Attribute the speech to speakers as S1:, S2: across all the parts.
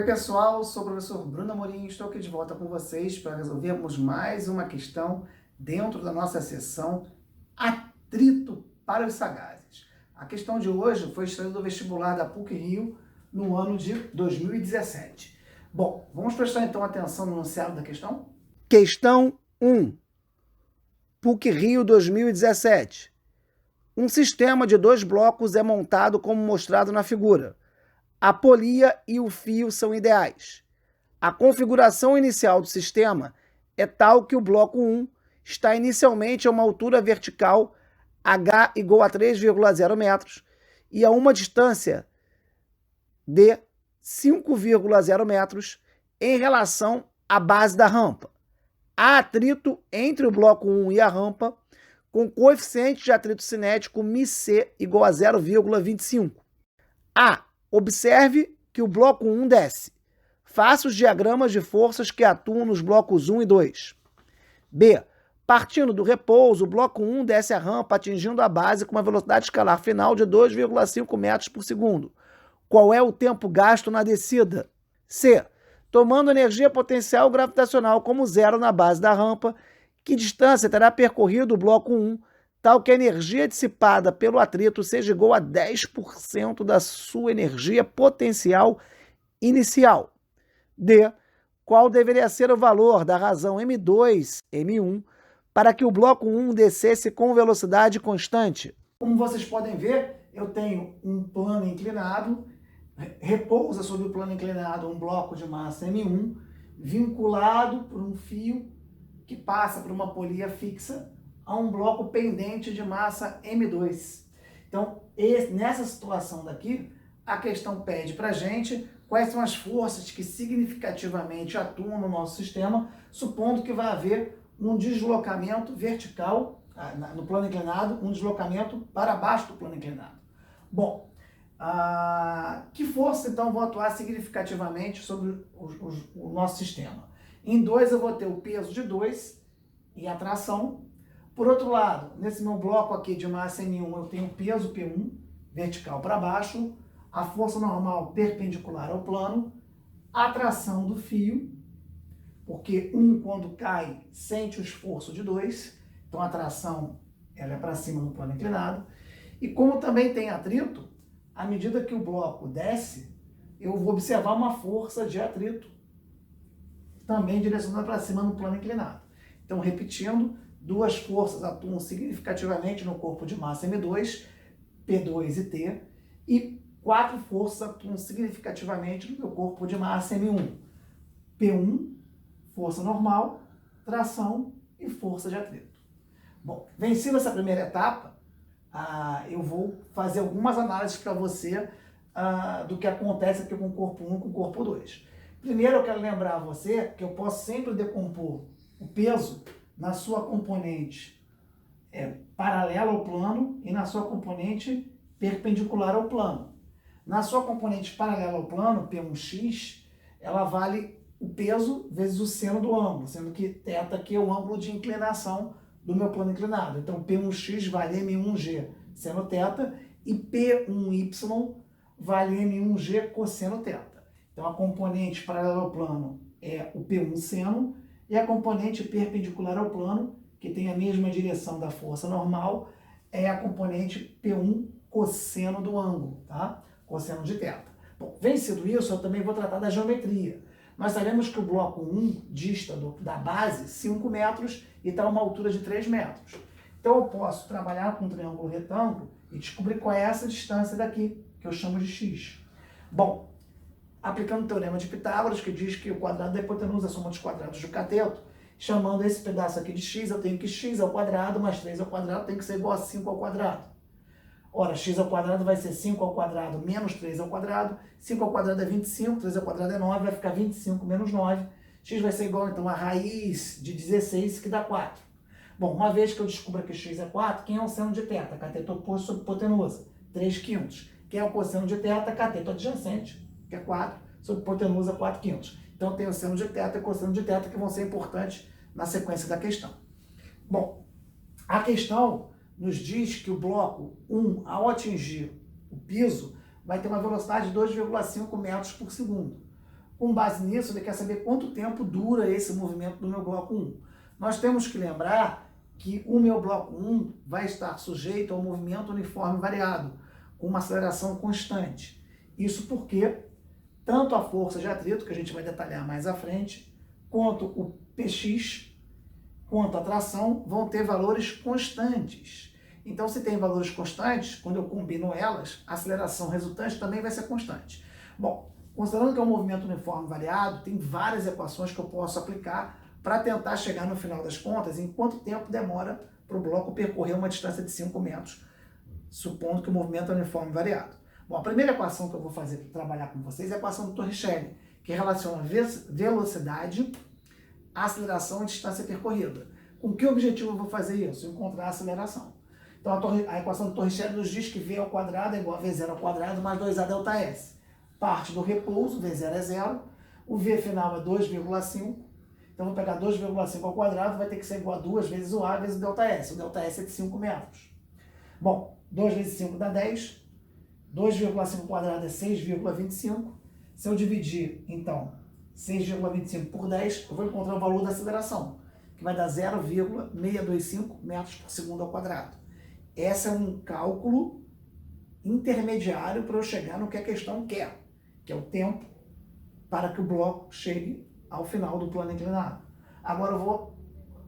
S1: Oi pessoal, sou o professor Bruno Amorim, estou aqui de volta com vocês para resolvermos mais uma questão dentro da nossa seção Atrito para os Sagazes. A questão de hoje foi extraída do vestibular da PUC-Rio no ano de 2017. Bom, vamos prestar então atenção no enunciado da questão? Questão 1, PUC-Rio 2017. Um sistema de 2 blocos é montado como mostrado na figura. A polia e o fio são ideais. A configuração inicial do sistema é tal que o bloco 1 está inicialmente a uma altura vertical h igual a 3,0 metros e a uma distância de 5,0 metros em relação à base da rampa. Há atrito entre o bloco 1 e a rampa com coeficiente de atrito cinético μc igual a 0,25. A. Observe que o bloco 1 desce. Faça os diagramas de forças que atuam nos blocos 1 e 2. B. Partindo do repouso, o bloco 1 desce a rampa atingindo a base com uma velocidade escalar final de 2,5 metros por segundo. Qual é o tempo gasto na descida? C. Tomando energia potencial gravitacional como zero na base da rampa, que distância terá percorrido o bloco 1, tal que a energia dissipada pelo atrito seja igual a 10% da sua energia potencial inicial. D. Qual deveria ser o valor da razão M2, M1, para que o bloco 1 descesse com velocidade constante? Como vocês podem ver, eu tenho um plano inclinado, repousa sobre o plano inclinado um bloco de massa M1, vinculado por um fio que passa por uma polia fixa a um bloco pendente de massa M2. Então, nessa situação daqui, a questão pede para a gente quais são as forças que significativamente atuam no nosso sistema, supondo que vai haver um deslocamento vertical no plano inclinado, um deslocamento para baixo do plano inclinado. Bom, que forças então vão atuar significativamente sobre o nosso sistema? Em 2 eu vou ter o peso de 2 e a tração. Por outro lado, nesse meu bloco aqui de massa M1, eu tenho o peso P1, vertical para baixo, a força normal perpendicular ao plano, a tração do fio, porque 1, quando cai, sente o esforço de 2, então a tração ela é para cima no plano inclinado. E como também tem atrito, à medida que o bloco desce, eu vou observar uma força de atrito, também direcionada para cima no plano inclinado. Então, repetindo, 2 forças atuam significativamente no corpo de massa M2, P2 e T, e 4 forças atuam significativamente no meu corpo de massa M1, P1, força normal, tração e força de atrito. Bom, vencida essa primeira etapa, eu vou fazer algumas análises para você do que acontece aqui com o corpo 1 e com o corpo 2. Primeiro, eu quero lembrar a você que eu posso sempre decompor o peso na sua componente paralela ao plano e na sua componente perpendicular ao plano. Na sua componente paralela ao plano, P1x, ela vale o peso vezes o seno do ângulo, sendo que θ aqui é o ângulo de inclinação do meu plano inclinado. Então, P1x vale M1g seno θ e P1y vale M1g cosseno θ. Então, a componente paralela ao plano é o P1 seno e a componente perpendicular ao plano, que tem a mesma direção da força normal, é a componente P1 cosseno do ângulo, tá? Cosseno de θ. Bom, vencido isso, eu também vou tratar da geometria. Nós sabemos que o bloco 1 dista da base 5 metros e está a uma altura de 3 metros. Então, eu posso trabalhar com um triângulo retângulo e descobrir qual é essa distância daqui, que eu chamo de x. Bom, aplicando o teorema de Pitágoras, que diz que o quadrado da hipotenusa é a soma dos quadrados do cateto, chamando esse pedaço aqui de x, eu tenho que x ao quadrado mais 3 ao quadrado tem que ser igual a 5 ao quadrado. Ora, x ao quadrado vai ser 5 ao quadrado menos 3 ao quadrado. 5 ao quadrado é 25, 3 ao quadrado é 9, vai ficar 25 menos 9. X vai ser igual, então, a raiz de 16, que dá 4. Bom, uma vez que eu descubro que x é 4, quem é o seno de θ? Cateto oposto sobre hipotenusa, 3/5. Quem é o cosseno de θ? Cateto adjacente, que é 4, sobre hipotenusa, 4/5. Então, tem o seno de θ e o cosseno de θ que vão ser importantes na sequência da questão. Bom, a questão nos diz que o bloco 1, ao atingir o piso, vai ter uma velocidade de 2,5 metros por segundo. Com base nisso, ele quer saber quanto tempo dura esse movimento do meu bloco 1. Nós temos que lembrar que o meu bloco 1 vai estar sujeito ao movimento uniforme variado, com uma aceleração constante. Isso porque tanto a força de atrito, que a gente vai detalhar mais à frente, quanto o Px, quanto a tração, vão ter valores constantes. Então, se tem valores constantes, quando eu combino elas, a aceleração resultante também vai ser constante. Bom, considerando que é um movimento uniforme variado, tem várias equações que eu posso aplicar para tentar chegar no final das contas em quanto tempo demora para o bloco percorrer uma distância de 5 metros, supondo que o movimento é uniforme variado. Bom, a primeira equação que eu vou fazer para trabalhar com vocês é a equação do Torricelli, que relaciona velocidade, aceleração e distância percorrida. Com que objetivo eu vou fazer isso? Encontrar a aceleração. Então a equação do Torricelli nos diz que V ao quadrado é igual a V0 ao quadrado mais 2A delta S. Parte do repouso, V0 é 0, o V final é 2,5, então vou pegar 2,5 ao quadrado, vai ter que ser igual a 2 vezes o A vezes o delta S. O delta S é de 5 metros. Bom, 2 vezes 5 dá 10, 2,5 ao quadrado é 6,25. Se eu dividir, então, 6,25 por 10, eu vou encontrar o valor da aceleração, que vai dar 0,625 metros por segundo ao quadrado. Esse é um cálculo intermediário para eu chegar no que a questão quer, que é o tempo para que o bloco chegue ao final do plano inclinado. Agora eu vou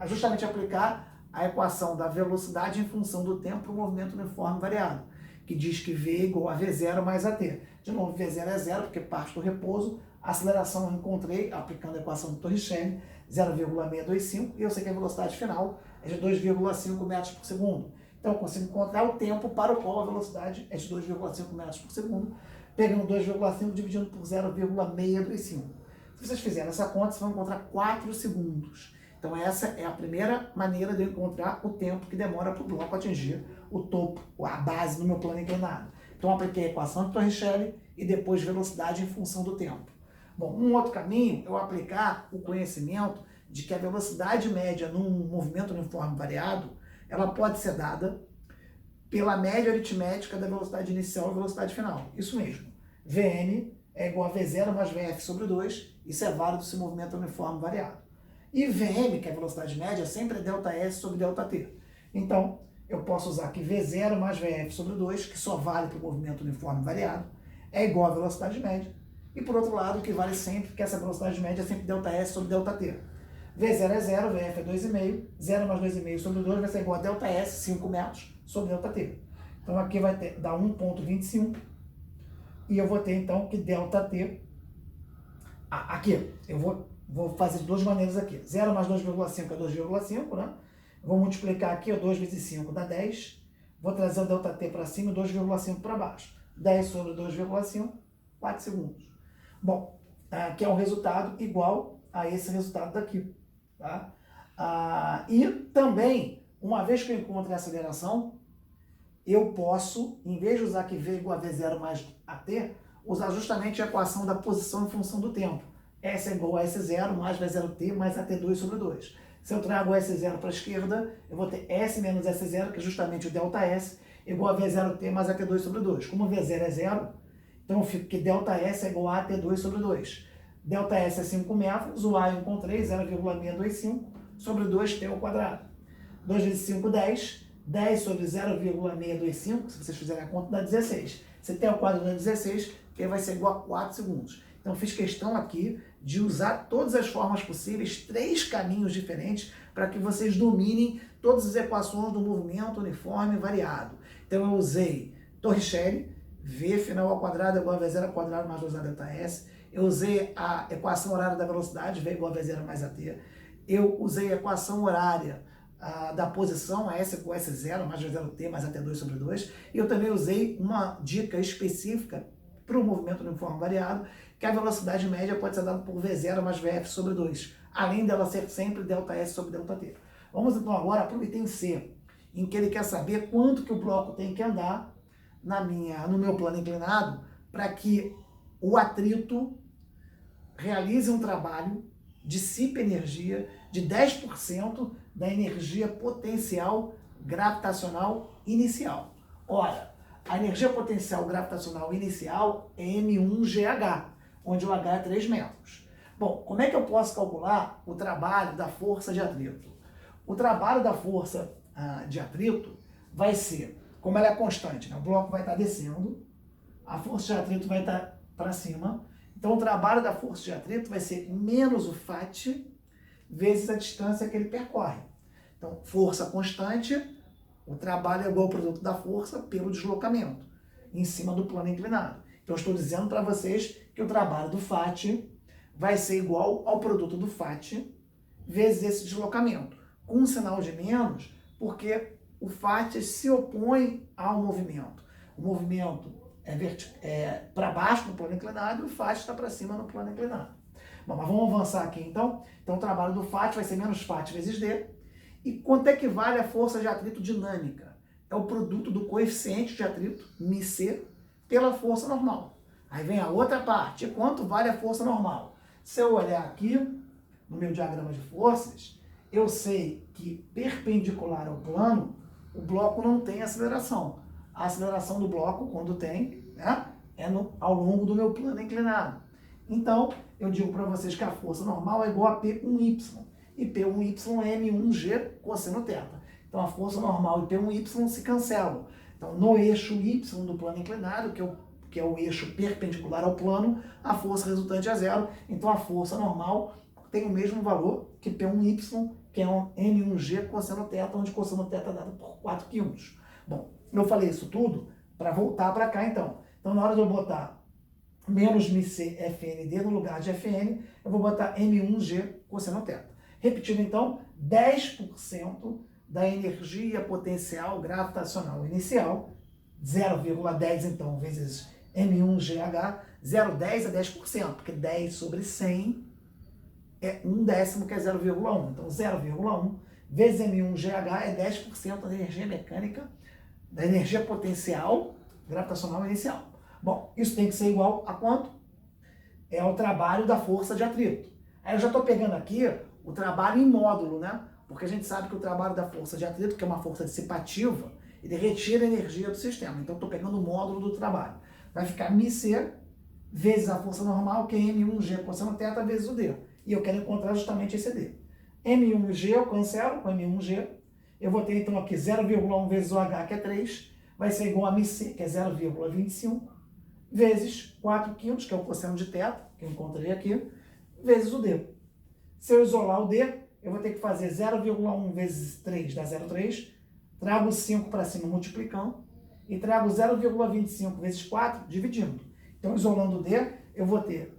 S1: justamente aplicar a equação da velocidade em função do tempo para o movimento uniforme variado, que diz que V é igual a V0 mais AT. De novo, V0 é 0, porque parte do repouso. A aceleração eu encontrei aplicando a equação do Torricelli, 0,625, e eu sei que a velocidade final é de 2,5 metros por segundo. Então eu consigo encontrar o tempo para o qual a velocidade é de 2,5 metros por segundo, pegando 2,5 dividindo por 0,625. Se vocês fizerem essa conta, vocês vão encontrar 4 segundos. Então essa é a primeira maneira de eu encontrar o tempo que demora para o bloco atingir o topo, a base do meu plano inclinado. Então eu apliquei a equação de Torricelli e depois velocidade em função do tempo. Bom, um outro caminho é eu aplicar o conhecimento de que a velocidade média num movimento uniforme variado, ela pode ser dada pela média aritmética da velocidade inicial e velocidade final. Isso mesmo. Vn é igual a V0 mais Vf sobre 2, isso é válido se o movimento é uniforme variado. E Vm, que é a velocidade média, sempre é ΔS sobre ΔT. Então, eu posso usar aqui V0 mais Vf sobre 2, que só vale para o movimento uniforme variado, é igual à velocidade média. E por outro lado, o que vale sempre, que essa velocidade média é sempre ΔS sobre ΔT. V0 é 0, Vf é 2,5, 0 mais 2,5 sobre 2 vai ser igual a ΔS, 5 metros, sobre ΔT. Então aqui vai dar 1,25, e eu vou ter então que ΔT, aqui, eu vou fazer de duas maneiras aqui. 0 mais 2,5 é 2,5, né? Vou multiplicar aqui, 2 vezes 5 dá 10. Vou trazer o ΔT para cima e 2,5 para baixo. 10 sobre 2,5, 4 segundos. Bom, aqui é um resultado igual a esse resultado daqui. Tá? E também, uma vez que eu encontro a aceleração, eu posso, em vez de usar que V igual a V0 mais AT, usar justamente a equação da posição em função do tempo. S é igual a S0 mais V0T mais AT2 sobre 2. Se eu trago S0 para a esquerda, eu vou ter S menos S0, que é justamente o ΔS, igual a V0T mais AT2 sobre 2. Como V0 é 0, então eu fico que ΔS é igual a AT2 sobre 2. ΔS é 5 metros, o A eu encontrei, 0,625 sobre 2T ao quadrado. 2 vezes 5, 10. 10 sobre 0,625, se vocês fizerem a conta, dá 16. Se T ao quadrado dá 16, que vai ser igual a 4 segundos. Então, fiz questão aqui de usar todas as formas possíveis, 3 caminhos diferentes, para que vocês dominem todas as equações do movimento uniforme variado. Então, eu usei Torricelli, V final ao quadrado é igual a V0 ao quadrado mais 2A delta S. Eu usei a equação horária da velocidade, V igual a V0 mais AT. Eu usei a equação horária da posição, S igual a S0 mais V0T mais AT2 sobre 2. E eu também usei uma dica específica para o movimento uniforme variado, que a velocidade média pode ser dada por V0 mais Vf sobre 2, além dela ser sempre ΔS sobre ΔT. Vamos então agora para o item C, em que ele quer saber quanto que o bloco tem que andar no meu plano inclinado para que o atrito realize um trabalho, dissipe energia de 10% da energia potencial gravitacional inicial. Ora, a energia potencial gravitacional inicial é M1GH. onde o H é 3 metros. Bom, como é que eu posso calcular o trabalho da força de atrito? O trabalho da força de atrito vai ser, como ela é constante, né? O bloco vai estar descendo, a força de atrito vai estar para cima, então o trabalho da força de atrito vai ser menos o FAT vezes a distância que ele percorre. Então, força constante, o trabalho é igual ao produto da força pelo deslocamento, em cima do plano inclinado. Então, eu estou dizendo para vocês que o trabalho do FAT vai ser igual ao produto do FAT vezes esse deslocamento, com um sinal de menos, porque o FAT se opõe ao movimento. O movimento é para baixo no plano inclinado e o FAT está para cima no plano inclinado. Bom, mas vamos avançar aqui então. Então o trabalho do FAT vai ser menos FAT vezes D. E quanto equivale a força de atrito dinâmica? É o produto do coeficiente de atrito, μc, pela força normal. Aí vem a outra parte, quanto vale a força normal? Se eu olhar aqui no meu diagrama de forças, eu sei que perpendicular ao plano, o bloco não tem aceleração. A aceleração do bloco, quando tem, né, é ao longo do meu plano inclinado. Então, eu digo para vocês que a força normal é igual a P1Y. E P1Y é M1G cosseno θ. Então, a força normal e P1Y se cancelam. Então, no eixo Y do plano inclinado, que é o eixo perpendicular ao plano, a força resultante é zero. Então, a força normal tem o mesmo valor que P1Y, que é um M1G cosseno θ, onde cosseno θ é dado por 4 km. Bom, eu falei isso tudo para voltar para cá, então. Então, na hora de eu botar menos μc FND no lugar de Fn, eu vou botar M1G cosseno θ. Repetindo, então, 10% da energia potencial gravitacional inicial, 0,10, então, vezes M1GH, 0,10 é 10%, porque 10 sobre 100 é 1/10, que é 0,1. Então, 0,1 vezes M1GH é 10% da energia mecânica, da energia potencial gravitacional inicial. Bom, isso tem que ser igual a quanto? É ao trabalho da força de atrito. Aí eu já estou pegando aqui o trabalho em módulo, né? Porque a gente sabe que o trabalho da força de atrito, que é uma força dissipativa, ele retira energia do sistema. Então, eu estou pegando o módulo do trabalho. Vai ficar μc vezes a força normal, que é M1G cosseno θ vezes o D. E eu quero encontrar justamente esse D. M1G eu cancelo com M1G. Eu vou ter, então, aqui 0,1 vezes o H, que é 3. Vai ser igual a μc, que é 0,25, vezes 4 kg, que é o cosseno de θ, que eu encontrei aqui, vezes o D. Se eu isolar o D, eu vou ter que fazer 0,1 vezes 3 dá 0,3. Trago 5 para cima multiplicando. E trago 0,25 vezes 4 dividindo. Então, isolando o D, eu vou ter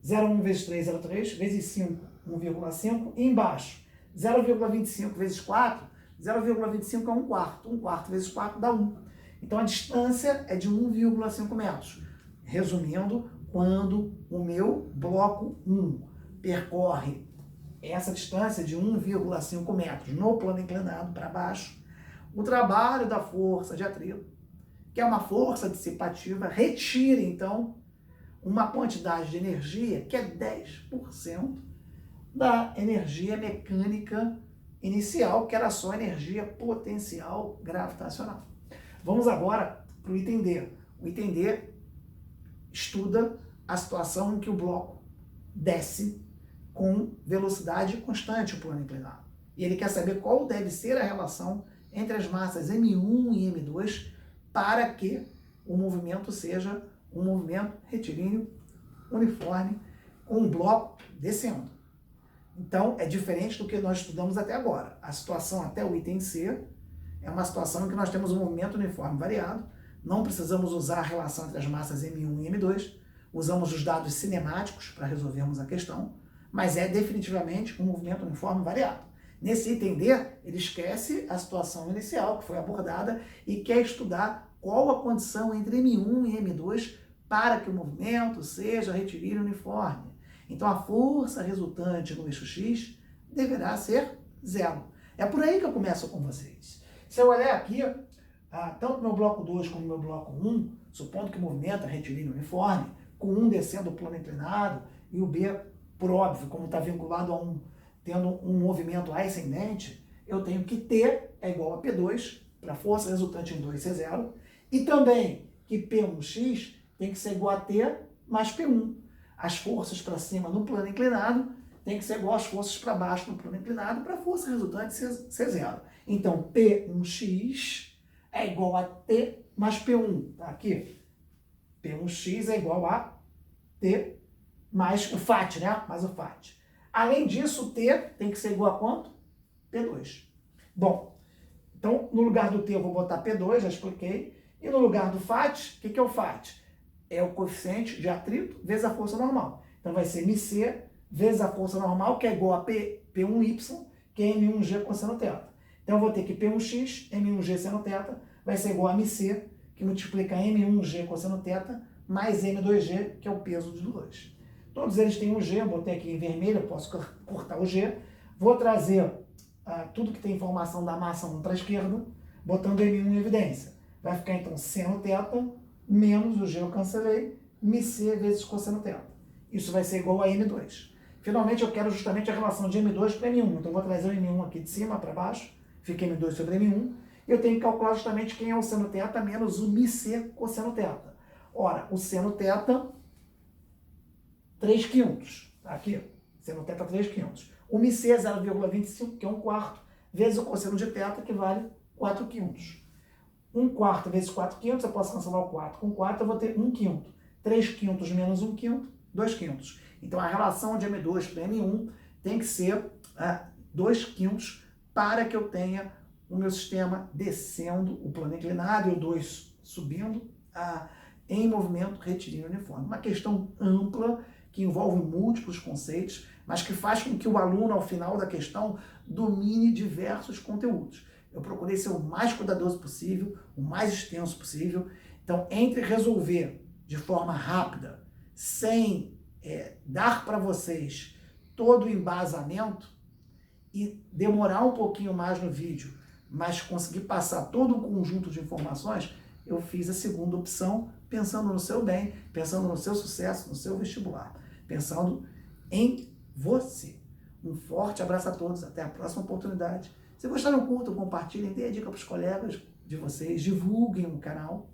S1: 0,1 vezes 3, 0,3, vezes 5, 1,5. E embaixo, 0,25 vezes 4, 0,25 é 1 quarto. 1 quarto vezes 4 dá 1. Então, a distância é de 1,5 metros. Resumindo, quando o meu bloco 1 percorre essa distância de 1,5 metros no plano inclinado para baixo, o trabalho da força de atrito, que é uma força dissipativa, retira, então, uma quantidade de energia que é 10% da energia mecânica inicial, que era só energia potencial gravitacional. Vamos agora para o item D. O item D estuda a situação em que o bloco desce com velocidade constante o plano inclinado. E ele quer saber qual deve ser a relação entre as massas M1 e M2 para que o movimento seja um movimento retilíneo, uniforme, com um bloco descendo. Então, é diferente do que nós estudamos até agora. A situação até o item C é uma situação em que nós temos um movimento uniforme variado, não precisamos usar a relação entre as massas M1 e M2, usamos os dados cinemáticos para resolvermos a questão, mas é definitivamente um movimento uniforme variado. Nesse item D, ele esquece a situação inicial que foi abordada e quer estudar qual a condição entre M1 e M2 para que o movimento seja retilíneo uniforme. Então, a força resultante no eixo X deverá ser zero. É por aí que eu começo com vocês. Se eu olhar aqui, tanto meu bloco 2 como meu bloco 1, supondo que o movimento é retilíneo uniforme, com um descendo o plano inclinado e o B, por óbvio, como está vinculado a tendo um movimento ascendente, eu tenho que T é igual a P2, para a força resultante em 2 ser zero, e também que P1x tem que ser igual a T mais P1. as forças para cima no plano inclinado tem que ser igual às forças para baixo no plano inclinado para a força resultante ser zero. Então, P1x é igual a T mais P1. Tá aqui. P1x é igual a T mais o FAT, né? Mais o FAT. Além disso, o T tem que ser igual a quanto? P2. Bom, então, no lugar do T eu vou botar P2, já expliquei. E no lugar do FAT, o que é o FAT? É o coeficiente de atrito vezes a força normal. Então, vai ser MC vezes a força normal, que é igual a P1Y, que é M1G cosseno θ. Então, eu vou ter que P1x, M1G seno θ, vai ser igual a MC, que multiplica M1G cosseno θ, mais M2G, que é o peso dos dois. Todos eles têm um G, eu botei aqui em vermelho, eu posso cortar o G. Vou trazer tudo que tem informação da massa 1 para a esquerda, botando M1 em evidência. Vai ficar, então, seno θ menos o G eu cancelei, MC vezes cosseno θ. Isso vai ser igual a M2. Finalmente, eu quero justamente a relação de M2 para M1. Então, eu vou trazer o M1 aqui de cima para baixo, fica M2 sobre M1. E eu tenho que calcular justamente quem é o seno θ menos o MC cosseno θ. Ora, o seno θ, 3/5. Tá aqui, seno θ 3/5. O MC é 0,25, que é 1/4, vezes o cosseno de θ, que vale 4/5. 1/4 vezes 4/5, eu posso cancelar o 4 com 4, eu vou ter 1/5. 3/5 menos 1/5, 2/5. Então, a relação de M2 para M1 tem que ser 2/5 para que eu tenha o meu sistema descendo o plano inclinado e o 2 subindo em movimento retilíneo uniforme. Uma questão ampla que envolve múltiplos conceitos, mas que faz com que o aluno, ao final da questão, domine diversos conteúdos. Eu procurei ser o mais cuidadoso possível, o mais extenso possível. Então, entre resolver de forma rápida, sem dar para vocês todo o embasamento e demorar um pouquinho mais no vídeo, mas conseguir passar todo um conjunto de informações, eu fiz a segunda opção, pensando no seu bem, pensando no seu sucesso, no seu vestibular, pensando em você. Um forte abraço a todos, até a próxima oportunidade. Se gostaram, curtam, compartilhem, deem a dica para os colegas de vocês, divulguem o canal.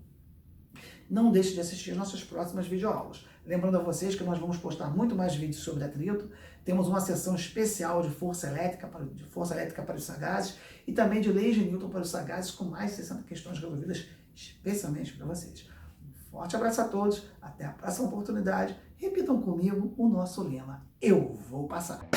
S1: Não deixe de assistir as nossas próximas videoaulas. Lembrando a vocês que nós vamos postar muito mais vídeos sobre atrito. Temos uma sessão especial de força elétrica para os sagazes e também de leis de Newton para os sagazes, com mais de 60 questões resolvidas especialmente para vocês. Um forte abraço a todos, até a próxima oportunidade. Repitam comigo o nosso lema: eu vou passar.